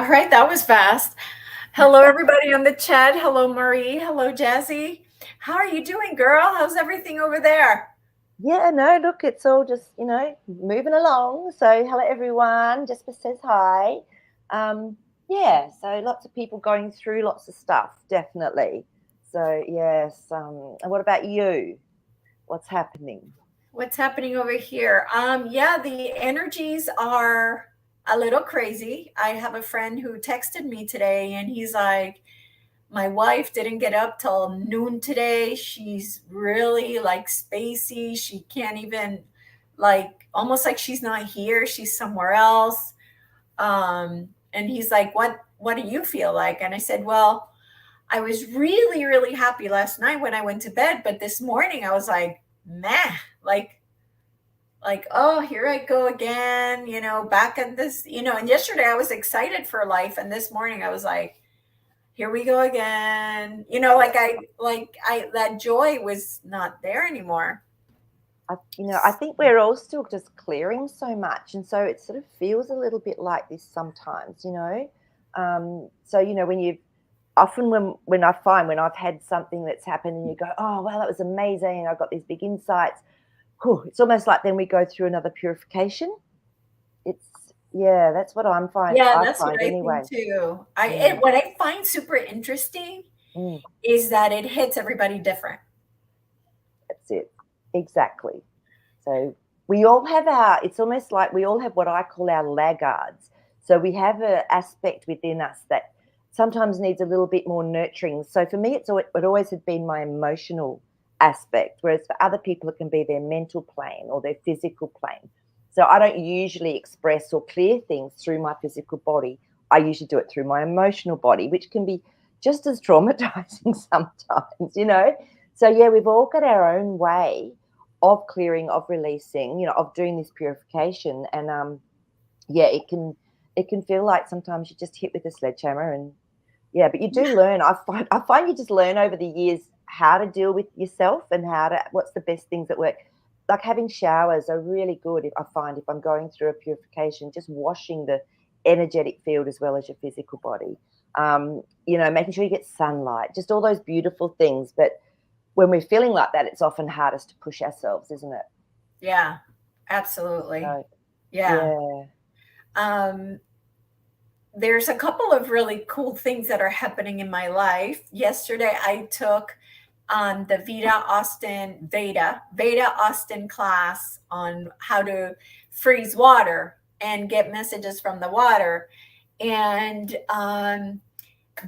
All right, that was fast. Hello, everybody on the chat. Hello, Maree. Hello, Jazzy. How are you doing, girl? How's everything over there? Yeah, no, look, it's all just, moving along. So, hello everyone. Jasper says hi. Um, yeah, so lots of people going through lots of stuff, definitely. So, yes. And what about you? What's happening? What's happening over here? Yeah, the energies are a little crazy. I have a friend who texted me today and he's like, my wife didn't get up till noon today. She's really like spacey. She can't even like almost like she's not here. She's somewhere else. And he's like, what do you feel like? And I said, well, I was really, really happy last night when I went to bed, but this morning I was like, meh, like oh, here I go again, back at this, and yesterday I was excited for life, and this morning I was like, here we go again. Like I that joy was not there anymore. I think we're all still just clearing so much, and so it sort of feels a little bit like this sometimes. So when you often when I find when I've had something that's happened and you go, oh wow, that was amazing, I got these big insights. Whew, it's almost like then we go through another purification. It's yeah, that's what Yeah, I that's what find I think anyway. too. Mm, What I find super interesting mm, is that it hits everybody different. that's it. Exactly. So we all have it's almost like we all have what I call our laggards. So we have an aspect within us that sometimes needs a little bit more nurturing. So for me, it always had been my emotional aspect, whereas for other people, it can be their mental plane or their physical plane. So I don't usually express or clear things through my physical body. I usually do it through my emotional body, which can be just as traumatizing sometimes. So yeah, we've all got our own way of clearing, of releasing, of doing this purification. And yeah, it can feel like sometimes you just hit with a sledgehammer and yeah, but you do learn. I find you just learn over the years how to deal with yourself and what's the best things that work. Like having showers are really good if I find if I'm going through a purification, just washing the energetic field as well as your physical body. Making sure you get sunlight, just all those beautiful things. But when we're feeling like that, it's often hardest to push ourselves, isn't it? Yeah, absolutely. So Yeah. yeah. Um, there's a couple of really cool things that are happening in my life. Yesterday, I took the Veda Austin class on how to freeze water and get messages from the water. And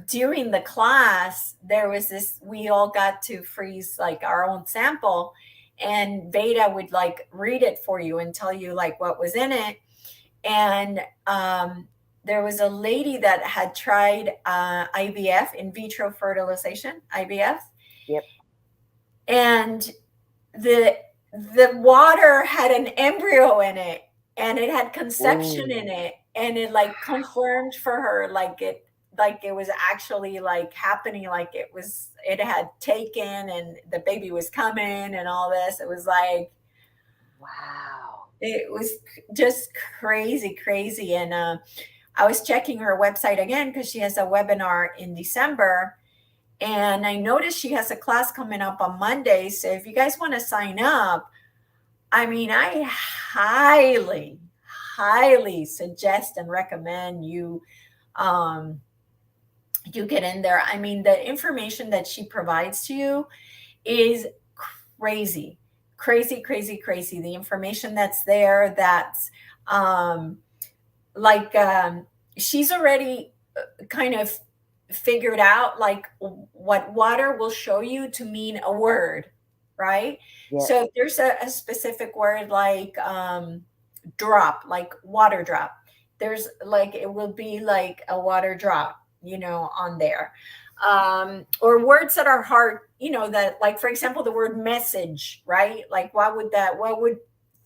during the class, there was this, we all got to freeze like our own sample, and Veda would like read it for you and tell you like what was in it. And there was a lady that had tried IVF, in vitro fertilization, IVF, Yep. and the the water had an embryo in it, and it had conception Ooh. in it, and it like confirmed for her like it was actually like happening, like it had taken and the baby was coming and all this. It was like Wow. it was just crazy, crazy. And I was checking her website again because she has a webinar in December, and I noticed she has a class coming up on Monday. So if you guys want to sign up, I mean, I highly, highly suggest and recommend um, you get in there. I mean, the information that she provides to you is crazy, crazy, crazy, crazy. The information that's there, that's um, like she's already kind of figured out like what water will show you to mean a word, right? Yep. So if there's a specific word like drop, like water drop, there's like it will be like a water drop, on there. Or words that are hard, that like for example the word message, right? Like what would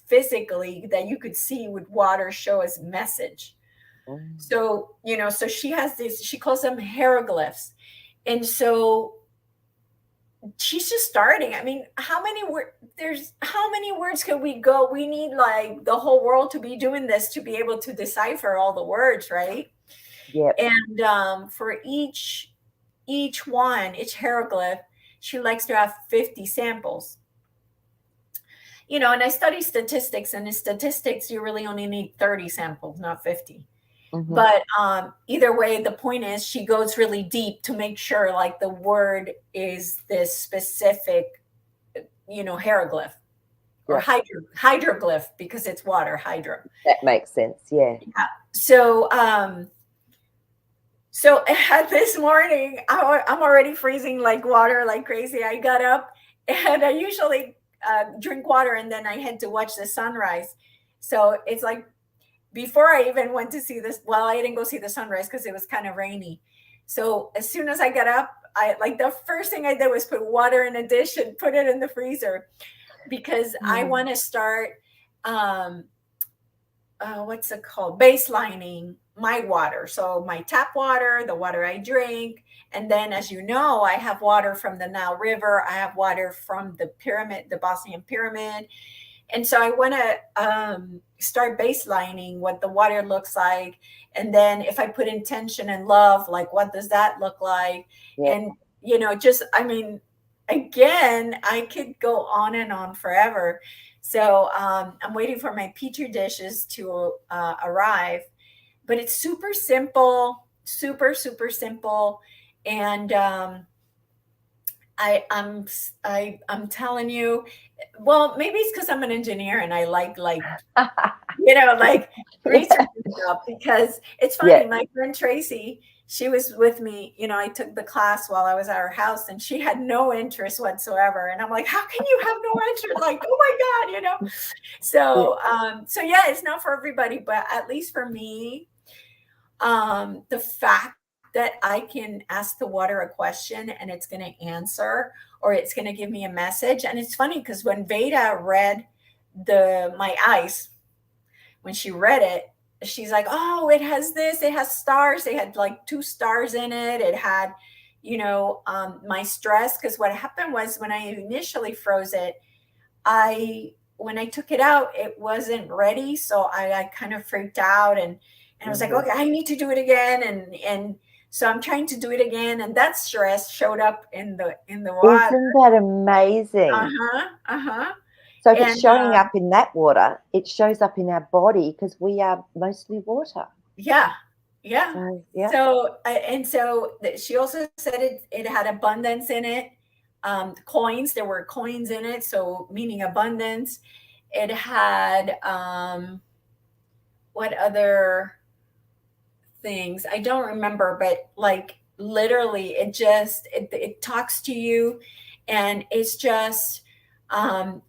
physically that you could see with water show as message? Mm. So, so she has these, she calls them hieroglyphs. And so she's just starting. I mean, how many words can we go? We need like the whole world to be doing this to be able to decipher all the words, right? Yep. And for each one, each hieroglyph, she likes to have 50 samples. You know, and I study statistics, and in statistics, you really only need 30 samples, not 50. Mm-hmm. But either way, the point is she goes really deep to make sure like the word is this specific, you know, hieroglyph or Yep. hydroglyph, because it's water, hydro. That makes sense. Yeah. Yeah. So this morning, I'm already freezing like water, like crazy. I got up and I usually drink water and then I had to watch the sunrise. So it's like before I even went to see this, well, I didn't go see the sunrise because it was kind of rainy. So as soon as I got up, I like the first thing I did was put water in a dish and put it in the freezer, because I want to start what's it called, baselining my water. So my tap water, the water I drink, and then as you know, I have water from the Nile River, I have water from the pyramid, the Bosnian pyramid. And so I want to start baselining what the water looks like. And then if I put intention and love, like what does that look like? Yep. And, you know, just, I mean, again, I could go on and on forever. So I'm waiting for my petri dishes to arrive, but it's super simple, super simple. And I'm telling you, well, maybe it's because I'm an engineer and I like you know, like research and stuff. Because it's funny, Yeah. my friend Tracy, she was with me. You know, I took the class while I was at her house, and she had no interest whatsoever. And I'm like, how can you have no interest? Like, oh my god, you know. Yeah. So yeah, it's not for everybody, but at least for me, the fact that I can ask the water a question and it's going to answer, or it's going to give me a message. And it's funny because when Veda read my ice, when she read it, she's like, oh, it has this, it has stars. They had like 2 stars in it. It had, you know, my stress. Because what happened was when I initially froze it, when I took it out, it wasn't ready. So I kind of freaked out, and I was like, Mm-hmm. okay, I need to do it again. And so I'm trying to do it again. And that stress showed up in the water. Isn't that amazing? Uh-huh. Uh-huh. So if it's And showing up in that water, it shows up in our body because we are mostly water. yeah. Yeah. So yeah. So she also said it had abundance in it. Coins, there were coins in it, so meaning abundance. It had what other things? I don't remember, but like literally it talks to you, and it's just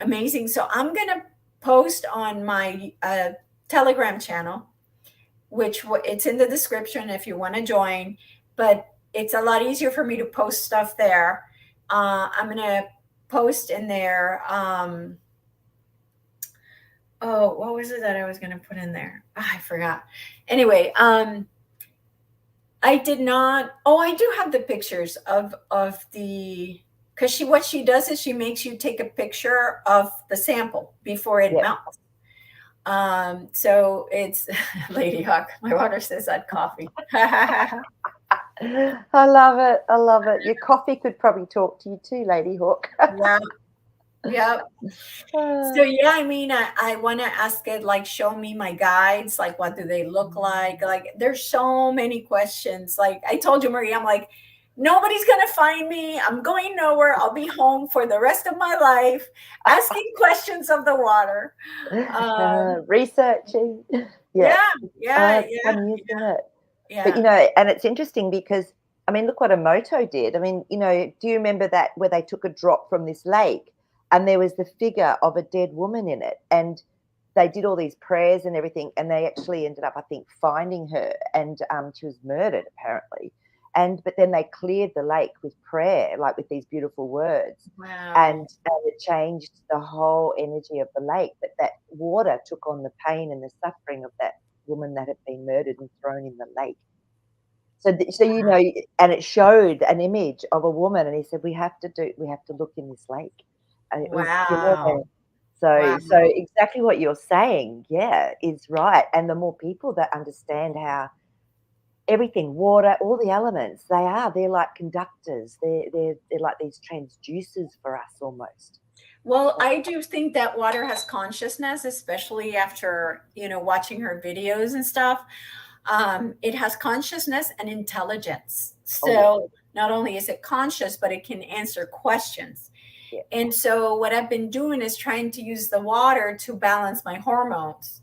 amazing. So I'm gonna post on my Telegram channel, which it's in the description if you want to join, but it's a lot easier for me to post stuff there. I'm going to post in there. Oh, what was it that I was going to put in there? Oh, I forgot. Anyway, I did not. Oh, I do have the pictures of the, because what she does is she makes you take a picture of the sample before it Yep. melts. So it's Lady Hawk. My water says that coffee. I love it. I love it. Your coffee could probably talk to you too, Lady Hawk. Yeah. Yeah. So yeah, I mean, I want to ask it, like, show me my guides, like what do they look like? Like there's so many questions. Like I told you, Maree, I'm like, nobody's gonna find me. I'm going nowhere. I'll be home for the rest of my life, asking questions of the water. Researching. Yeah. Yeah. It's funny, isn't it? But Yeah. and it's interesting because I mean, look what Emoto did. I mean, do you remember that where they took a drop from this lake and there was the figure of a dead woman in it, and they did all these prayers and everything, and they actually ended up, I think, finding her, and she was murdered apparently. But then they cleared the lake with prayer, like with these beautiful words, Wow. and it changed the whole energy of the lake. But that water took on the pain and the suffering of that woman that had been murdered and thrown in the lake. So and it showed an image of a woman, and he said, we have to look in this lake. And it was, Wow. so exactly what you're saying, yeah, is right. And the more people that understand how everything, water, all the elements, they're like conductors. They're like these transducers for us almost. Well, I do think that water has consciousness, especially after, watching her videos and stuff. It has consciousness and intelligence. Oh yeah, So not only is it conscious, but it can answer questions. yeah. And so what I've been doing is trying to use the water to balance my hormones.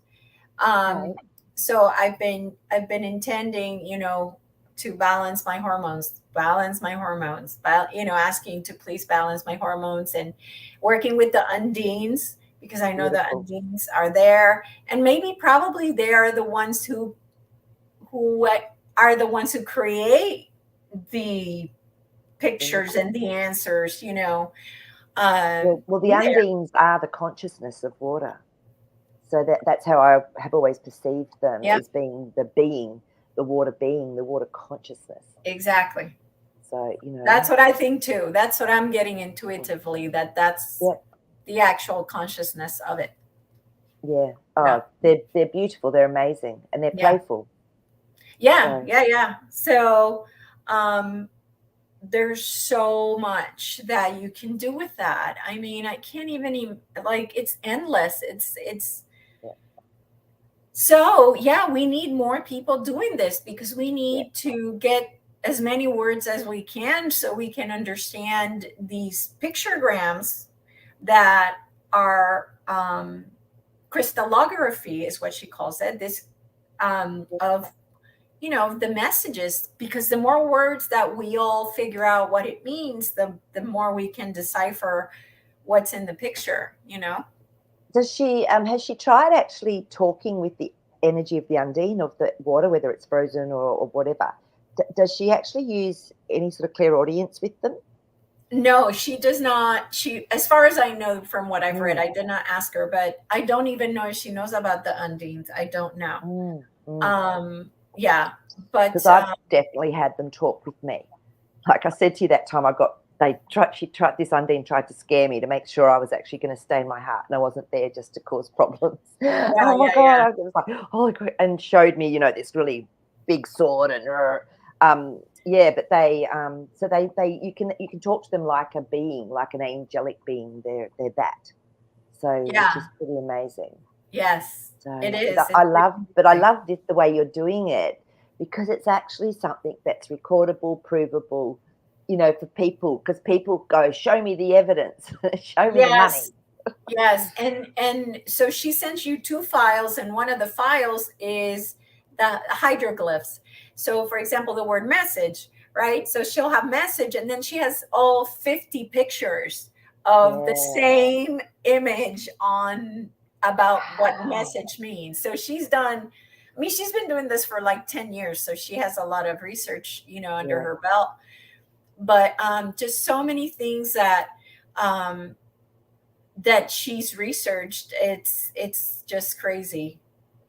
Okay. So I've been intending, to balance my hormones, asking to please balance my hormones and working with the undines, because I know the Beautiful. undines are there, and maybe probably they are the ones who are the ones who create the pictures Images. and the answers, Well, the there. undines are the consciousness of water. So that's how I have always perceived them, Yep, as being, the water being, the water consciousness. exactly. So, That's what I think too. That's what I'm getting intuitively, that's yeah, the actual consciousness of it. yeah. Yeah. Oh, they're beautiful, they're amazing, and they're Yeah. playful. Yeah. So Yeah. Yeah. So, um, there's so much that you can do with that. I mean, I can't even like, it's endless. It's yeah, so, yeah, we need more people doing this because we yeah, need to get as many words as we can so we can understand these pictograms that are, crystallography is what she calls it, this, yeah. of, the messages, because the more words that we all figure out what it means, the more we can decipher what's in the picture. Does she has she tried actually talking with the energy of the undine of the water, whether it's frozen or whatever? Does she actually use any sort of clairaudience with them? No, she does not. She, as far as I know from what I've read, Mm, I did not ask her, but I don't even know if she knows about the undines. I don't know. mm. Yeah, but Because I've definitely had them talk with me. Like I said to you that time, she tried, this undine tried to scare me to make sure I was actually going to stay in my heart and I wasn't there just to cause problems. yeah, Oh my yeah, God. yeah, I was like, holy crap, and showed me, this really big sword and, yeah, but so you can talk to them like a being, like an angelic being. They're that. So, which yeah. is pretty amazing. Yes, it So, is. I It's pretty love, but I amazing. love this, the way you're doing it, because it's actually something that's recordable, provable, for people, because people go, show me the evidence, show me the money. Yes, yes, and so she sends you two files, and one of the files is the hydroglyphs. So, for example, the word message, right? So she'll have message, and then she has all 50 pictures of the Yeah. same image on about what Wow. message means. So she's done. I mean, she's been doing this for like 10 years, so she has a lot of research, under Yeah. her belt. But just so many things um, that she's researched. It's just crazy.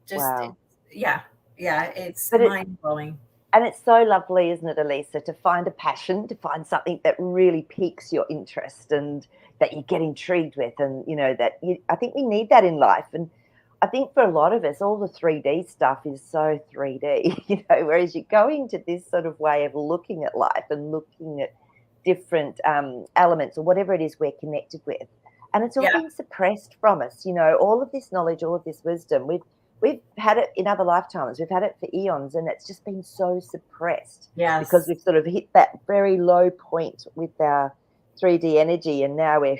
Just Wow. yeah, yeah, it's But it mind blowing. and it's so lovely, isn't it, Elisa, to find a passion, to find something that really piques your interest and that you get intrigued with, and I think we need that in life. And I think for a lot of us, all the 3D stuff is so 3D, whereas you go into this sort of way of looking at life and looking at different elements or whatever it is we're connected with. And it's all Yeah. been suppressed from us, all of this knowledge, all of this wisdom. We've had it in other lifetimes. We've had it for eons, and it's just been so suppressed because Yes. we've sort of hit that very low point with our 3D energy, and now we're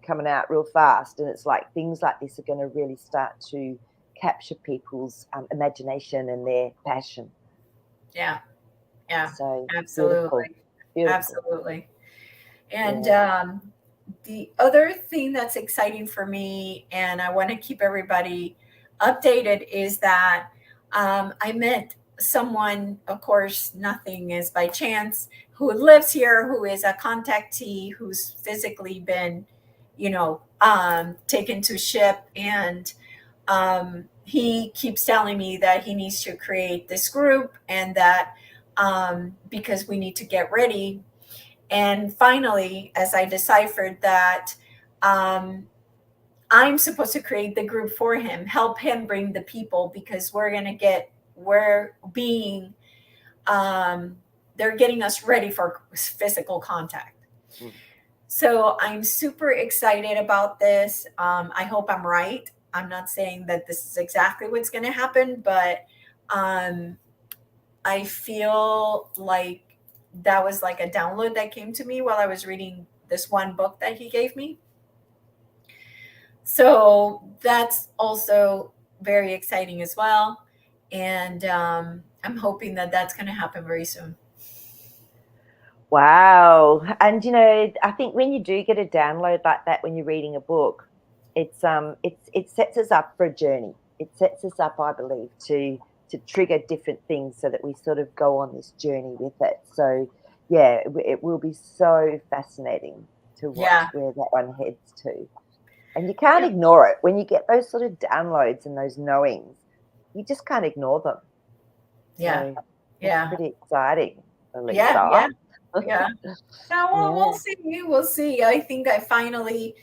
coming out real fast. And it's like things like this are going to really start to capture people's imagination and their passion. Yeah. Yeah. So beautiful, Absolutely. beautiful. Absolutely. And Yeah, the other thing that's exciting for me, and I want to keep everybody updated, is that I met someone, of course, nothing is by chance, who lives here, who is a contactee, who's physically been, taken to ship. And he keeps telling me that he needs to create this group, and that because we need to get ready. And finally, as I deciphered that, um, I'm supposed to create the group for him, help him bring the people, because we're being they're getting us ready for physical contact. Mm. So I'm super excited about this. I hope I'm right. I'm not saying that this is exactly what's going to happen, but um, I feel like that was like a download that came to me while I was reading this one book that he gave me. So that's also very exciting as well. And I'm hoping that that's going to happen very soon. Wow. And I think when you do get a download like that when you're reading a book, it sets us up for a journey. It sets us up, I believe, to trigger different things so that we sort of go on this journey with it. So yeah, it will be so fascinating to watch Yeah. where that one heads to. And you can't Yeah. ignore it. When you get those sort of downloads and those knowings, you just can't ignore them. Yeah. So it's Yeah. pretty exciting, Yeah. Elisa. Yeah. Yeah. Now we'll Yeah. see. We'll see. I think I finally,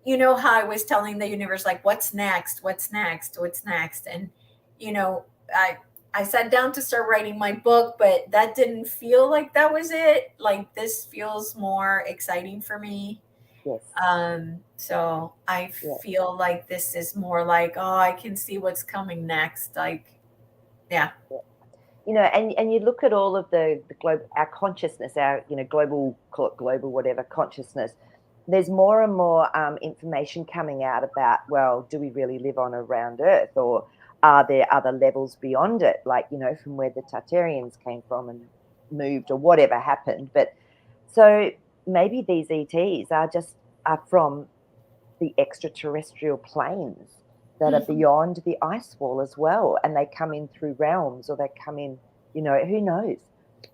how I was telling the universe, like, what's next? What's next? What's next? And, you know, I, I sat down to start writing my book, but that didn't feel like that was it. Like, this feels more exciting for me. Yes. So I Yeah. feel like this is more like, oh, I can see what's coming next. Like, yeah. And you look at all of the global, our consciousness, our global, call it global, whatever consciousness. There's more and more information coming out about, well, do we really live on a round Earth, or are there other levels beyond it, like from where the Tartarians came from and moved, or whatever happened. But so maybe these ETs are from the extraterrestrial planes that are Mhm. beyond the ice wall as well, and they come in through realms, or they come in, who knows.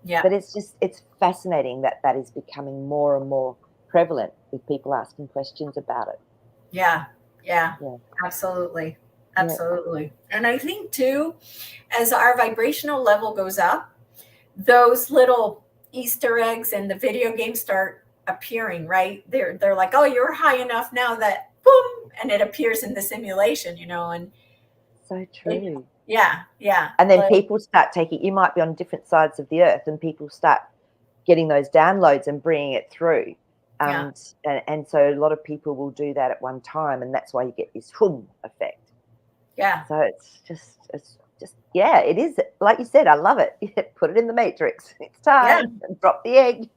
Yeah. But it's fascinating that is becoming more and more prevalent with people asking questions about it. Yeah. Yeah. Yeah. Absolutely. Yeah. Absolutely. And I think too, as our vibrational level goes up, those little Easter eggs in the video games start appearing, right? They're like, oh, you're high enough now that boom, and it appears in the simulation, and So it, true. yeah, yeah. And then But people start taking, you might be on different sides of the earth, and people start getting those downloads and bringing it through. yeah, And so a lot of people will do that at one time, and that's why you get this whoom effect. yeah, So it's just yeah, it is, like you said, I love it. Put it in the matrix. It's yeah, time. Drop the egg.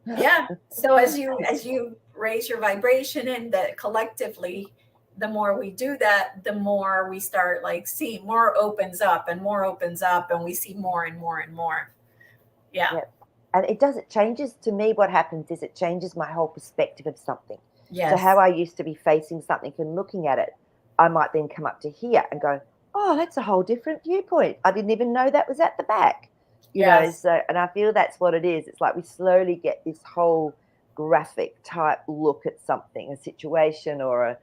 yeah. So as you raise your vibration, and that collectively, the more we do that, the more we start like see more opens up and more opens up, and we see more and more and more. Yeah. Yeah. And it changes, to me, what happens is it changes my whole perspective of something. So how Yes. I used to be facing something and looking at it, I might then come up to here and go, oh, that's a whole different viewpoint. I didn't even know that was at the back. Yes. So, and I feel that's what it is. It's like we slowly get this whole graphic type look at something, a situation, or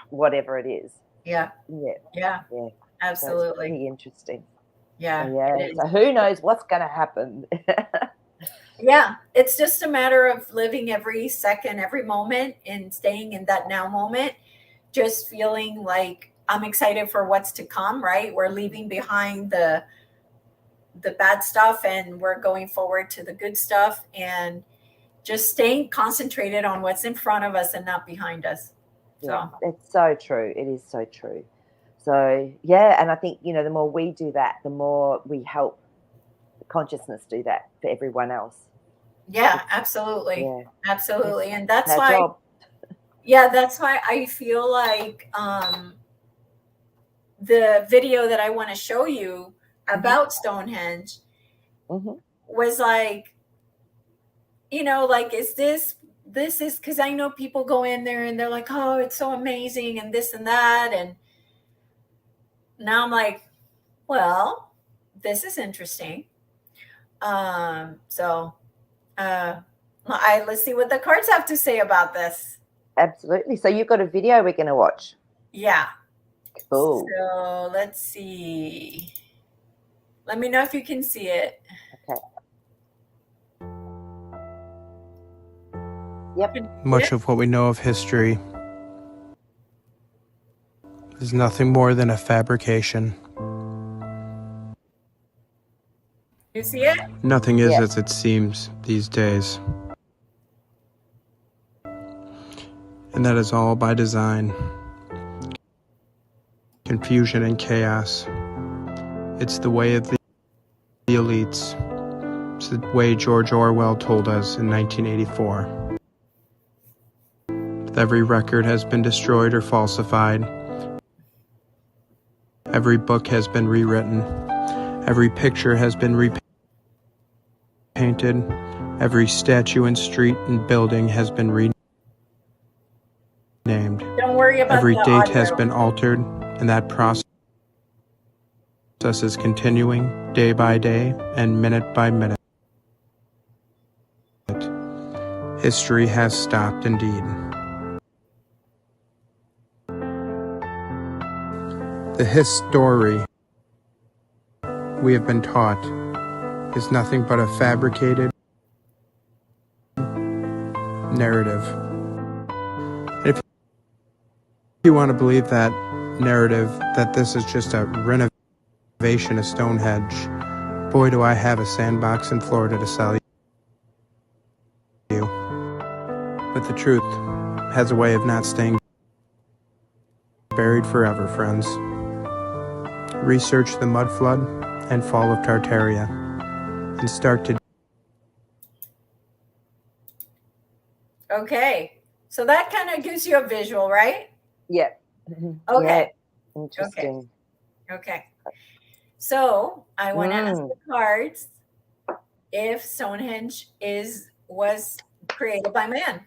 whatever it is. Yeah. Yeah. Yeah. Yeah. So it's Absolutely. pretty interesting. So Yeah. yeah. It is. So who knows what's going to happen? Yeah, it's just a matter of living every second, every moment, and staying in that now moment, just feeling like I'm excited for what's to come, right? We're leaving behind the bad stuff, and we're going forward to the good stuff, and just staying concentrated on what's in front of us and not behind us. Yeah, So, it's so true. It is so true. So, yeah, and I think, the more we do that, the more we help the consciousness do that for everyone else. yeah, It's, absolutely. yeah, Absolutely. it's And that's our why, job. yeah, that's why I feel like the video that I want to show you Hmm. about Stonehenge Hmm. was like, like, this is because I know people go in there and they're like, oh, it's so amazing and this and that. And now I'm like, well, this is interesting. So let's see what the cards have to say about this. Absolutely. So you've got a video we're going to watch. Yeah. Cool. So let's see. Let me know if you can see it. Okay. Yep. Can you see Much it? of what we know of history is nothing more than a fabrication. You see it? Nothing is Yeah. as it seems these days. And that is all by design. Confusion and chaos. It's the way of the elites. It's the way George Orwell told us in 1984. Every record has been destroyed or falsified. Every book has been rewritten. Every picture has been repainted. Every statue and street and building has been renamed. Don't worry about Every the date audio. has been altered, and that process is continuing day by day and minute by minute. History has stopped indeed. The history we have been taught is nothing but a fabricated narrative. If you want to believe that narrative, that this is just a renovation of Stonehenge, boy, do I have a sandbox in Florida to sell you. But the truth has a way of not staying buried forever, friends. Research the mud flood and fall of Tartaria and start to. Okay. So that kind of gives you a visual, right? Yeah. Okay. Yeah. Interesting. Okay. So I want to ask the cards if Stonehenge was created by man.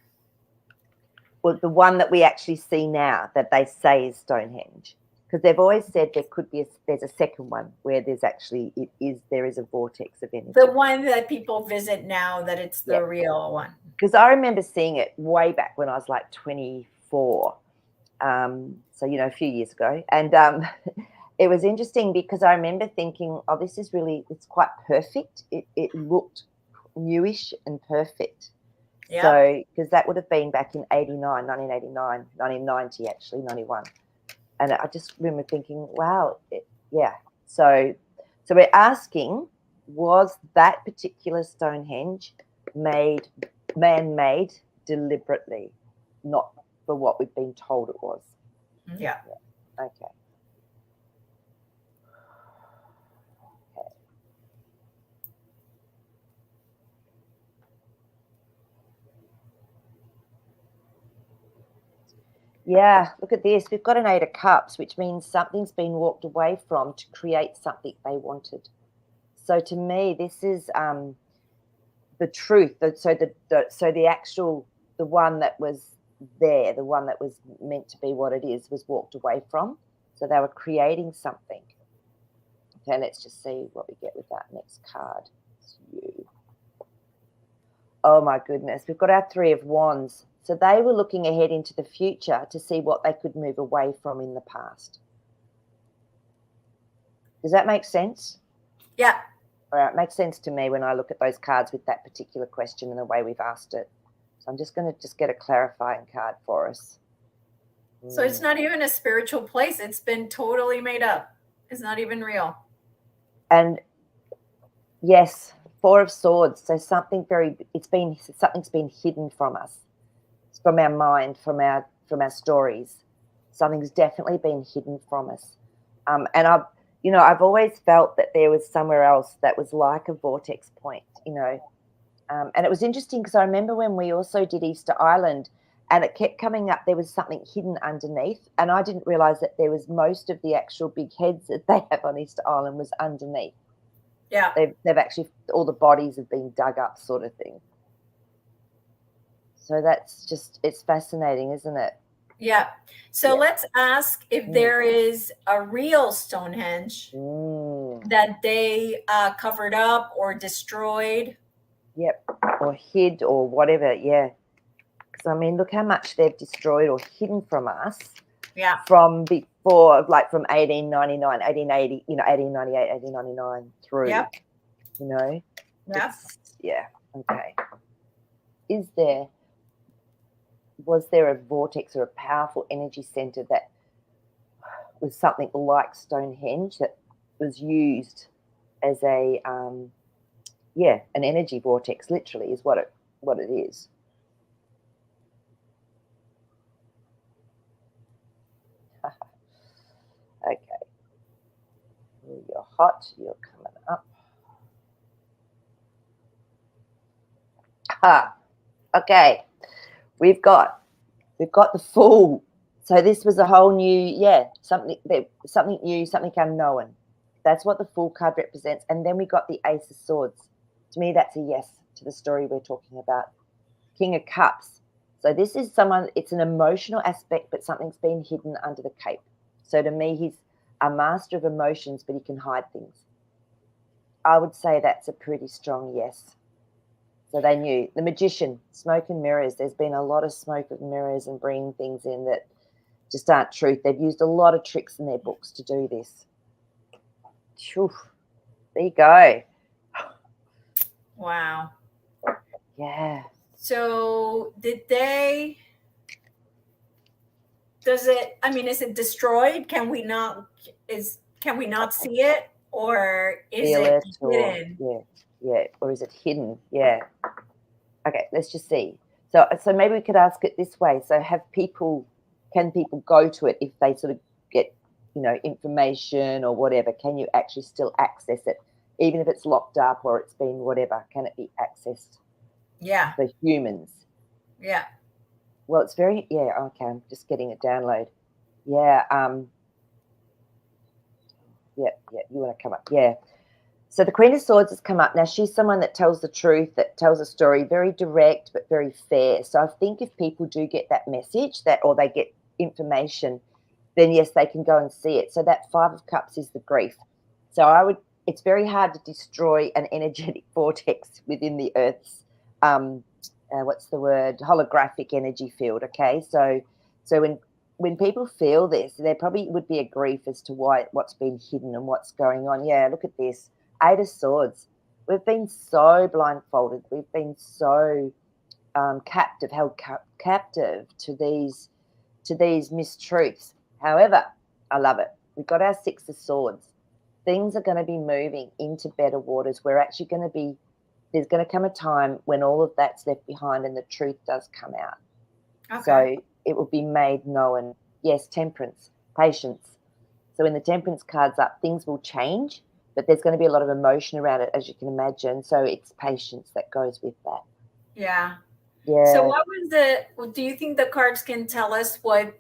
Well, the one that we actually see now that they say is Stonehenge, because they've always said there could be there's a second one where there is a vortex of energy. The one that people visit now, that it's the real one. Because I remember seeing it way back when I was like 24. So, a few years ago. And it was interesting because I remember thinking, oh, this is it's quite perfect. It looked newish and perfect. Yeah. So, because that would have been back in 1989, 1990, actually, 91. And I just remember thinking, wow, yeah. So we're asking, was that particular Stonehenge man-made deliberately, not for what we've been told it was? Yeah. Okay. Yeah, look at this. We've got an 8 of Cups, which means something's been walked away from to create something they wanted. So to me, this is the truth. So the one that was there, the one that was meant to be what it is, was walked away from. So they were creating something. Okay, let's just see what we get with that next card. It's you. Oh my goodness, we've got our 3 of Wands. So they were looking ahead into the future to see what they could move away from in the past. Does that make sense? Yeah. All right, it makes sense to me when I look at those cards with that particular question and the way we've asked it. So I'm just going to get a clarifying card for us. So it's not even a spiritual place. It's been totally made up. It's not even real. And yes, 4 of Swords. So something's been hidden from us. It's from our mind, from our stories. Something's definitely been hidden from us. And I've always felt that there was somewhere else that was like a vortex point, and it was interesting because I remember when we also did Easter Island and it kept coming up, there was something hidden underneath, and I didn't realize that there was most of the actual big heads that they have on Easter Island was underneath. Yeah. They've actually, all the bodies have been dug up, sort of thing. So it's fascinating, isn't it? Yeah. So let's ask if there is a real Stonehenge that they covered up or destroyed. Yep. Or hid or whatever. Yeah. Because I mean, look how much they've destroyed or hidden from us. Yeah. From before, like from 1899, 1880, 1898, 1899 through. Yep. Yeah. Yeah. Okay. Was there a vortex or a powerful energy center that was something like Stonehenge that was used as a an energy vortex, literally, is what it is. Okay. You're hot. You're coming up. Okay. We've got the Fool. So this was a whole new, something new, something unknown. That's what the Fool card represents. And then we got the Ace of Swords. To me, that's a yes to the story we're talking about. King of Cups. So this is someone, it's an emotional aspect, but something's been hidden under the cape. So to me, he's a master of emotions, but he can hide things. I would say that's a pretty strong yes. So they knew. The Magician, smoke and mirrors. There's been a lot of smoke and mirrors and bringing things in that just aren't truth. They've used a lot of tricks in their books to do this. Whew. There you go. Wow. Yeah. So is it destroyed? Can we not see it, or is Feel it it, or hidden? yeah, or is it hidden? Yeah. Okay, let's just see. So maybe we could ask it this way. So can people go to it if they sort of get, information or whatever? Can you actually still access it, even if it's locked up or it's been whatever? Can it be accessed? Yeah. For humans? Yeah. Well, it's very, okay, I'm just getting a download. Yeah, you want to come up? Yeah. So the Queen of Swords has come up. Now, she's someone that tells the truth, that tells a story, very direct but very fair. So I think if people do get that message, or they get information, then yes, they can go and see it. So that Five of Cups is the grief. So it's very hard to destroy an energetic vortex within the Earth's, holographic energy field, okay? So when people feel this, there probably would be a grief as to what's been hidden and what's going on. Yeah, look at this. Eight of Swords. We've been so blindfolded. We've been so held captive to these mistruths. However, I love it. We've got our Six of Swords. Things are going to be moving into better waters. There's going to come a time when all of that's left behind and the truth does come out. Okay. So it will be made known. Yes, Temperance, patience. So when the Temperance card's up, things will change, but there's going to be a lot of emotion around it, as you can imagine. So it's patience that goes with that. Yeah. Yeah. So do you think the cards can tell us what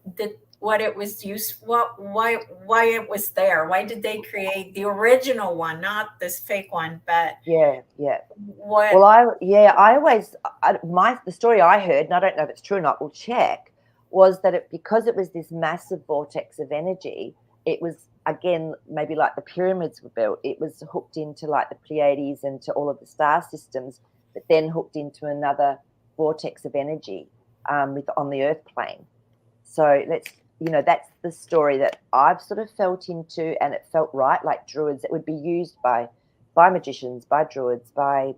it was used, why it was there? Why did they create the original one, not this fake one, but yeah. What? Well, the story I heard, and I don't know if it's true or not, we'll check, was that because it was this massive vortex of energy, it was, again, maybe like the pyramids were built, it was hooked into like the Pleiades and to all of the star systems, but then hooked into another vortex of energy on the earth plane. So that's the story that I've sort of felt into, and it felt right, like druids. It would be used by magicians, by druids, by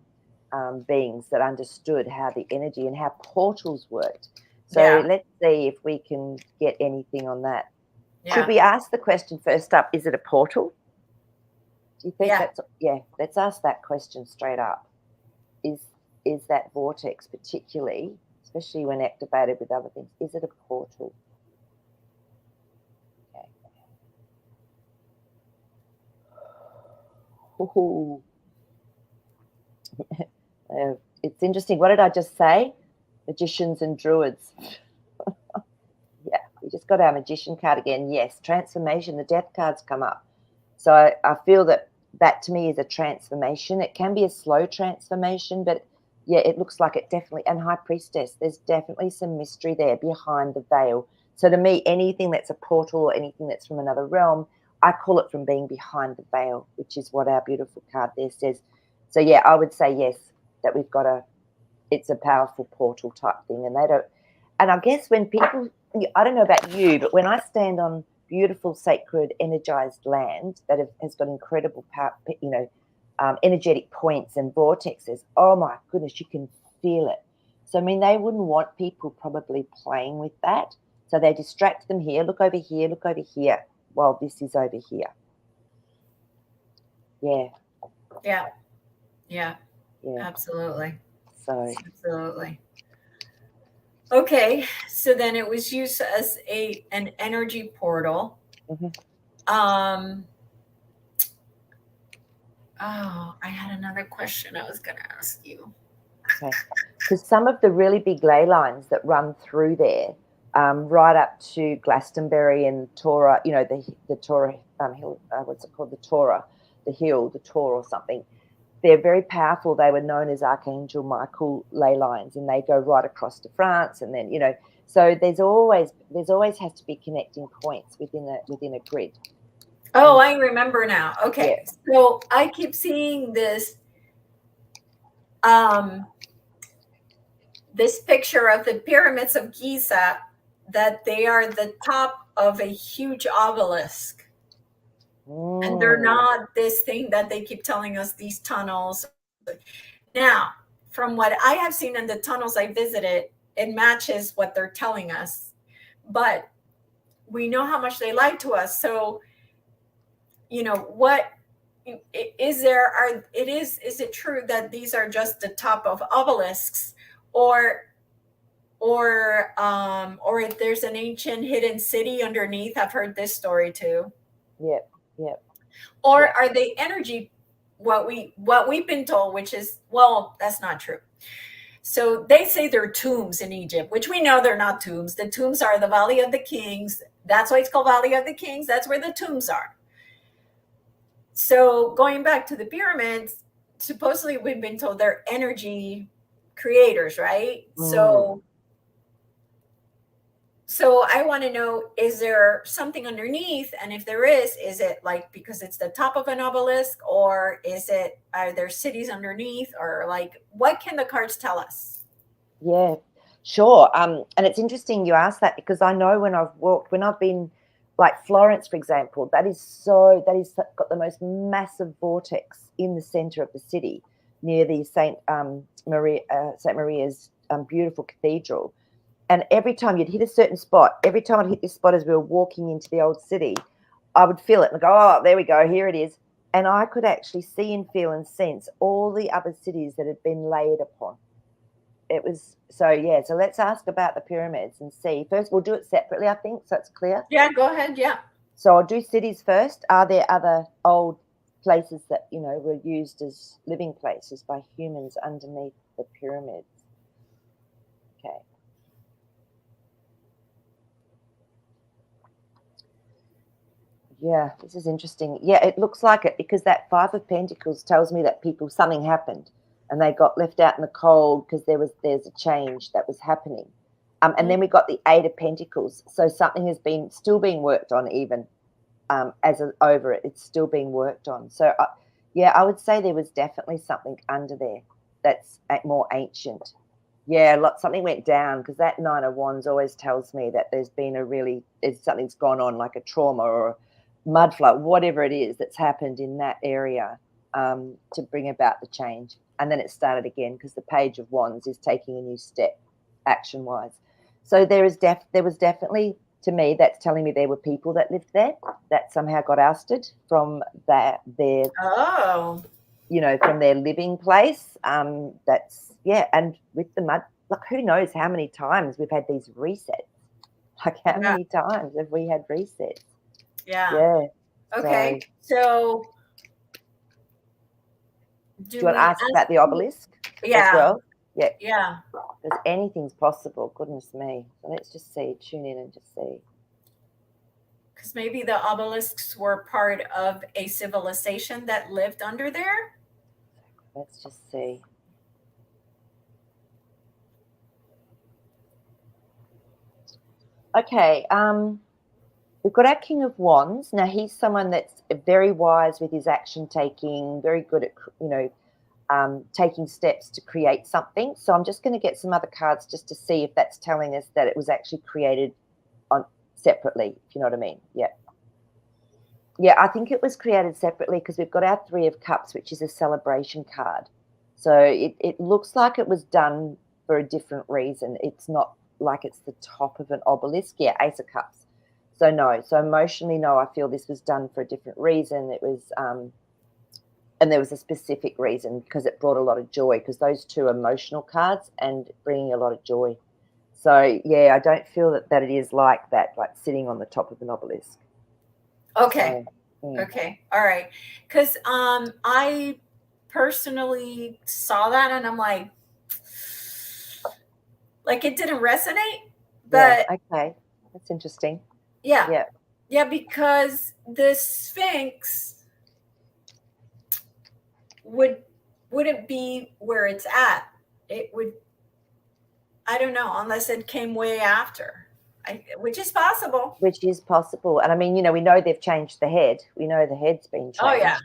beings that understood how the energy and how portals worked. So let's see if we can get anything on that. Yeah. Should we ask the question first up, is it a portal? Do you think that's, let's ask that question straight up. Is that vortex particularly, especially when activated with other things, is it a portal? Okay. It's interesting. What did I just say? Magicians and druids. Yeah, we just got our Magician card again. Yes, transformation. The Death cards come up. So I feel that to me is a transformation. It can be a slow transformation, but yeah, it looks like it definitely. And High Priestess, there's definitely some mystery there behind the veil. So to me, anything that's a portal or anything that's from another realm, I call it from being behind the veil, which is what our beautiful card there says. So yeah, I would say yes, that we've got it's a powerful portal type thing. And I guess when people, I don't know about you, but when I stand on beautiful, sacred, energized land that has got incredible power, energetic points and vortexes, oh my goodness, you can feel it. So, I mean, they wouldn't want people probably playing with that. So they distract them here, look over here, while this is over here. Yeah. Yeah. Yeah. Yeah. Absolutely. So Absolutely. Okay, so then it was used as an energy portal. mhm. Um, oh, I had another question I was going to ask you. Okay. Because some of the really big ley lines that run through there, right up to Glastonbury and Tora, you know, the Tora hill, what's it called? The Tora, the hill, the Tor or something. They're very powerful. They were known as Archangel Michael ley lines, and they go right across to France. And then, you know, so there's always has to be connecting points within a grid. Oh, And I remember now. yeah, Okay, so I keep seeing um, this picture of the pyramids of Giza, that they are the top of a huge obelisk. And they're mm, not this thing that they keep telling us, these tunnels. Now, from what I have seen in the tunnels I visited, it matches what they're telling us. But we know how much they lied to us. So, what is there are it is it true that these are just the top of obelisks, or if there's an ancient hidden city underneath? I've heard this story too. yep, yep, Or yep. are they energy, what we've been told, which is, well, that's not true. So they say they're tombs in Egypt, which we know they're not tombs. The tombs are the Valley of the Kings. That's why it's called Valley of the Kings. That's where the tombs are. So going back to the pyramids, supposedly we've been told they're energy creators, right? Mm. So I want to know, is there something underneath? And if there is it like because it's the top of an obelisk, or are there cities underneath, or like what can the cards tell us? Yeah, sure. And it's interesting you asked that, because I know when I've been, like Florence, for example, that is got the most massive vortex in the center of the city, near the Saint Maria's beautiful cathedral. And every time you'd hit a certain spot, every time I'd hit this spot as we were walking into the old city, I would feel it and go, oh, there we go, here it is. And I could actually see and feel and sense all the other cities that had been layered upon. It was so, yeah. So let's ask about the pyramids and see. First, we'll do it separately, I think, so it's clear. Yeah, go ahead. Yeah. So I'll do cities first. Are there other old places that were used as living places by humans underneath the pyramids? Okay. Yeah, this is interesting. Yeah, it looks like it, because that Five of Pentacles tells me that something happened and they got left out in the cold because there's a change that was happening. And then we got the Eight of Pentacles. So something has still being worked on, even over it. It's still being worked on. So, yeah, I would say there was definitely something under there that's more ancient. Yeah, something went down, because that Nine of Wands always tells me that something's gone on, like a trauma or a mud flood, whatever it is that's happened in that area, to bring about the change. And then it started again, because the Page of Wands is taking a new step action-wise. So there was definitely, to me, that's telling me there were people that lived there that somehow got ousted from their Oh, from their living place. And with the mud, like, who knows how many times we've had these resets? Like, how yeah. many times have we had resets? Yeah. Yeah. Okay. So Do do you want to we ask about the obelisk as yeah. well? Yeah, Yeah. because anything's possible. Goodness me. So let's just see. Tune in and just see. Because maybe the obelisks were part of a civilization that lived under there. Let's just see. Okay. We've got our King of Wands. Now, he's someone that's very wise with his action taking, very good at, taking steps to create something. So I'm just going to get some other cards just to see if that's telling us that it was actually created separately, if you know what I mean. Yeah. Yeah, I think it was created separately, because we've got our Three of Cups, which is a celebration card. So it looks like it was done for a different reason. It's not like it's the top of an obelisk. Yeah, Ace of Cups. So no. So emotionally, no, I feel this was done for a different reason. It was and there was a specific reason, because it brought a lot of joy, because those two are emotional cards and bringing a lot of joy. So yeah, I don't feel that it is like that, like sitting on the top of an obelisk. Okay. So, Okay. All right. Because I personally saw that and I'm like it didn't resonate. yeah, But okay, that's interesting. yeah. Yeah, Yeah, because the Sphinx wouldn't be where it's at. It would, I don't know, unless it came way after. Which is possible. which is possible. And I mean, we know they've changed the head. We know the head's been changed. Oh yeah.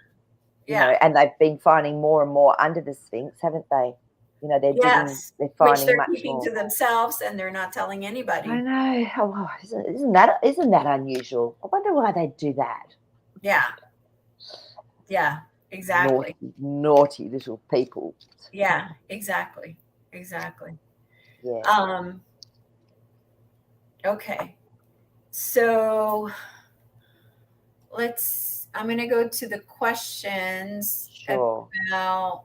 Yeah. And they've been finding more and more under the Sphinx, haven't they? They're Yes. they're Which finding they're much keeping more. to themselves and they're not telling anybody. I know. Oh, isn't that unusual? I wonder why they do that. Yeah. Yeah, exactly. Naughty little people. Yeah, exactly. Exactly. Yeah. Okay. So I'm going to go to the questions Sure. about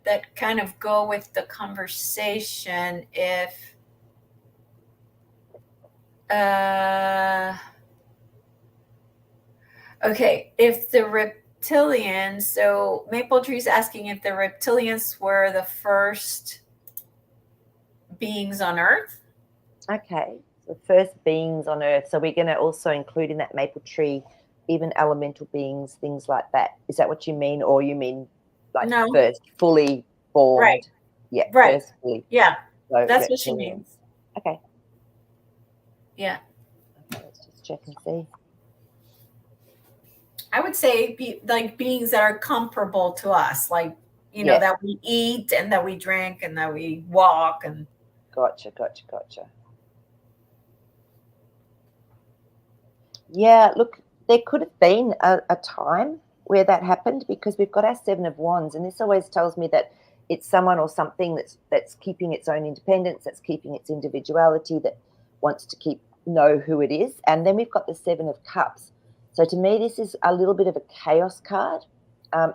that kind of go with the conversation. If the reptilians, so Maple Tree's asking if the reptilians were the first beings on Earth. Okay. The first beings on Earth. So we're going to also include in that Maple Tree even elemental beings, things like that. Is that what you mean? Or you mean like No. first fully formed? Right. Yeah. Right. First fully. Yeah. So That's what she means. Okay. Yeah. Okay, let's just check and see. I would say like beings that are comparable to us, like, that we eat and that we drink and that we walk and. Gotcha. Yeah, look, there could have been a time where that happened, because we've got our Seven of Wands, and this always tells me that it's someone or something that's keeping its own independence, that's keeping its individuality, that wants to know who it is. And then we've got the Seven of Cups. So to me, this is a little bit of a chaos card,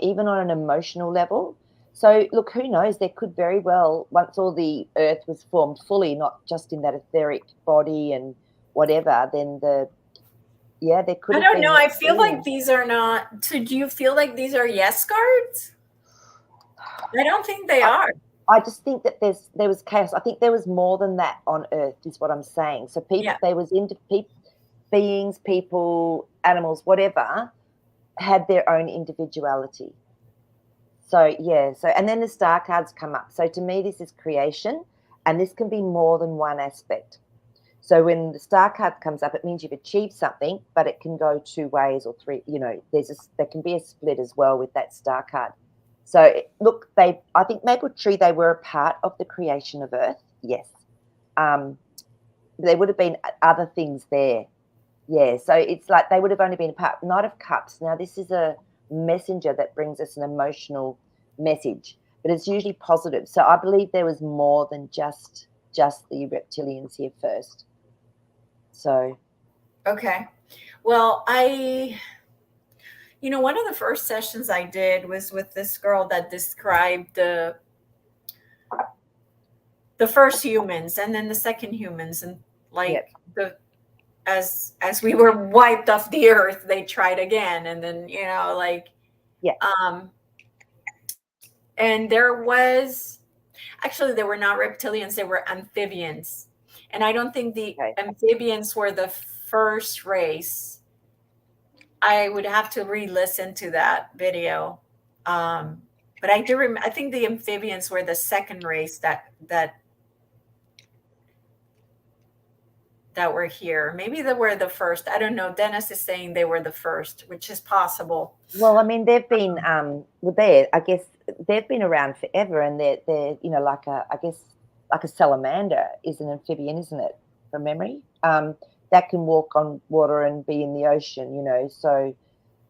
even on an emotional level. So look, who knows? There could very well, once all the earth was formed fully, not just in that etheric body and whatever, then there could have been. I don't know. I feel like these are not. So do you feel like these are yes cards? I don't think they are. I just think that there was chaos. I think there was more than that on Earth, is what I'm saying. So there was beings, people, animals, whatever, had their own individuality. So and then the star cards come up. So to me, this is creation, and this can be more than one aspect. So when the star card comes up, it means you've achieved something, but it can go two ways or three. There can be a split as well with that star card. So look, I think Maple Tree, they were a part of the creation of Earth. Yes. There would have been other things there. Yeah. So it's like they would have only been a part. Knight of Cups. Now this is a messenger that brings us an emotional message, but it's usually positive. So I believe there was more than just the reptilians here first. So. Okay. Well, one of the first sessions I did was with this girl that described the first humans and then the second humans, and as we were wiped off the earth, they tried again, and then and there were not reptilians, they were amphibians, and I don't think the amphibians were the first race. I would have to re-listen to that video. But I do I think the amphibians were the second race that were here. Maybe they were the first. I don't know. Dennis is saying they were the first, which is possible. Well, I mean, they've been I guess they've been around forever, and they're like a salamander is an amphibian, isn't it? From memory. That can walk on water and be in the ocean, so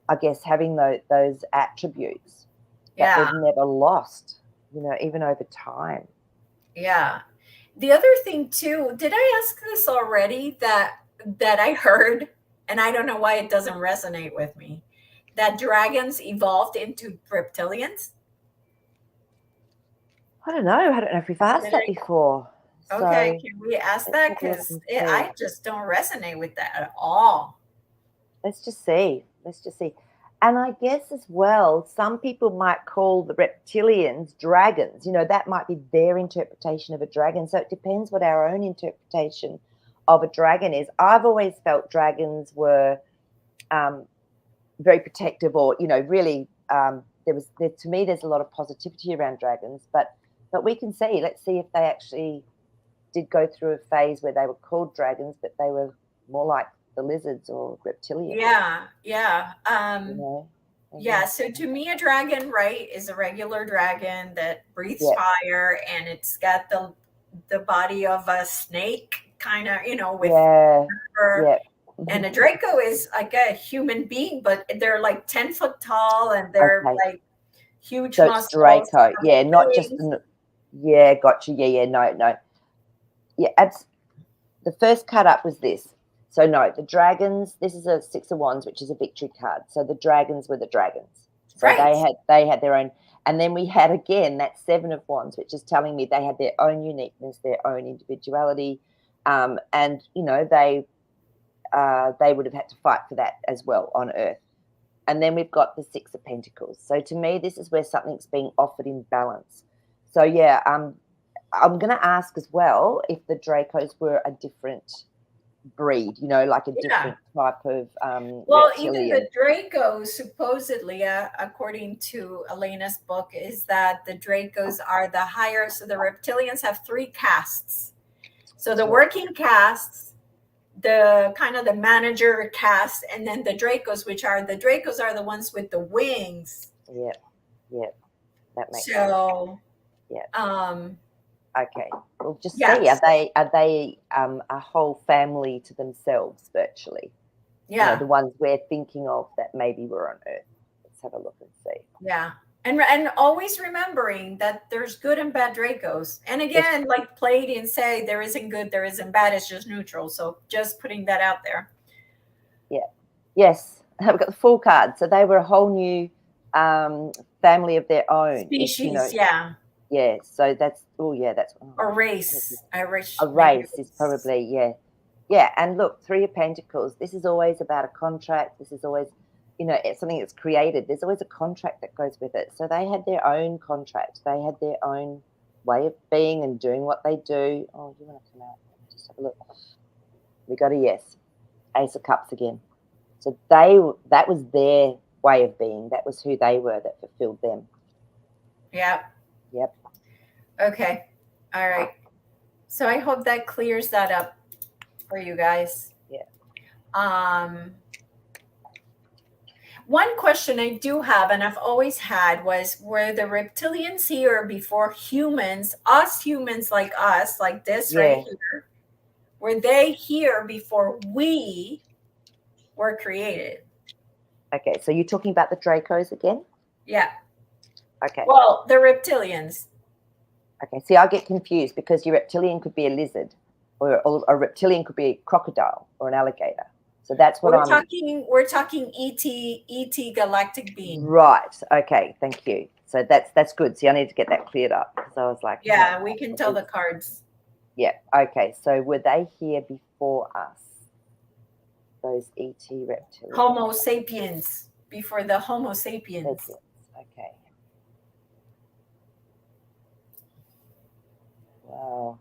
I guess having those attributes that they've never lost, even over time. Yeah. The other thing too, did I ask this already that I heard, and I don't know why it doesn't resonate with me, that dragons evolved into reptilians? I don't know. I don't know if we've asked that before. Okay, So can we ask let's that? have a look Because and I see. just don't resonate with that at all. Let's just see. Let's just see. And I guess as well, some people might call the reptilians dragons. You know, that might be their interpretation of a dragon. So it depends what our own interpretation of a dragon is. I've always felt dragons were very protective, or, you know, really, to me, there's a lot of positivity around dragons. But we can see. Let's see if they actually did go through a phase where they were called dragons, but they were more like the lizards or reptilians. Yeah. You know? Yeah, so to me, a dragon, right, is a regular dragon that breathes Yeah. fire, and it's got the body of a snake, kind of, you know, with fur. Yeah. And a Draco is like a human being, but they're like 10 foot tall, and they're Okay. like huge So it's muscles. Draco. Yeah, not just wings. yeah, gotcha. Yeah, no. Yeah, the first cut up was this. So no, the dragons, this is a 6 of Wands, which is a victory card. So the dragons were the dragons. So Right. they had their own, and then we had again that 7 of Wands, which is telling me they had their own uniqueness, their own individuality. And you know, they would have had to fight for that as well on Earth. And then we've got the 6 of Pentacles. So to me, this is where something's being offered in balance. So yeah, I'm going to ask as well if the Dracos were a different breed, you know, like a different type of Well, reptilian. even the Dracos, supposedly, according to Elena's book, is that the Dracos are the higher. So the reptilians have 3 castes. So the working castes, the kind of the manager caste, and then the Dracos, which are the Dracos are the ones with the wings. Yeah, that makes sense. So, yeah. Okay, we'll just see. Yes. Are they a whole family to themselves virtually? Yeah. You know, the ones we're thinking of that maybe were on Earth. Let's have a look and see. Yeah. And always remembering that there's good and bad Dracos. And again, like Pleiadians say, there isn't good, there isn't bad, it's just neutral. So just putting that out there. Yeah. Yes. I've got the full card. So they were a whole new family of their own. Species, you know, yeah. Yeah. So that's a race. A race is probably, yeah. Yeah. And look, 3 of Pentacles, this is always about a contract. This is always, you know, it's something that's created. There's always a contract that goes with it. So they had their own contract. They had their own way of being and doing what they do. Oh, you want to come out? Just have a look. We got a yes. Ace of Cups again. So that was their way of being. That was who they were, that fulfilled them. Yeah. Yep. Okay. All right. So I hope that clears that up for you guys. Yeah. One question I do have, and I've always had, was were the reptilians here before humans, us humans like us, like this right here, were they here before we were created? Okay, so you're talking about the Dracos again? Yeah. Okay. Well, the reptilians. Okay, see, I get confused because your reptilian could be a lizard, or a reptilian could be a crocodile or an alligator. So that's what we're talking ET galactic being. Right. Okay. Thank you. So that's good. See, I need to get that cleared up because I was like, yeah, we can tell the cards. Yeah. Okay. So were they here before us? Those ET reptilians. Homo sapiens, before the Homo sapiens. Okay. Wow.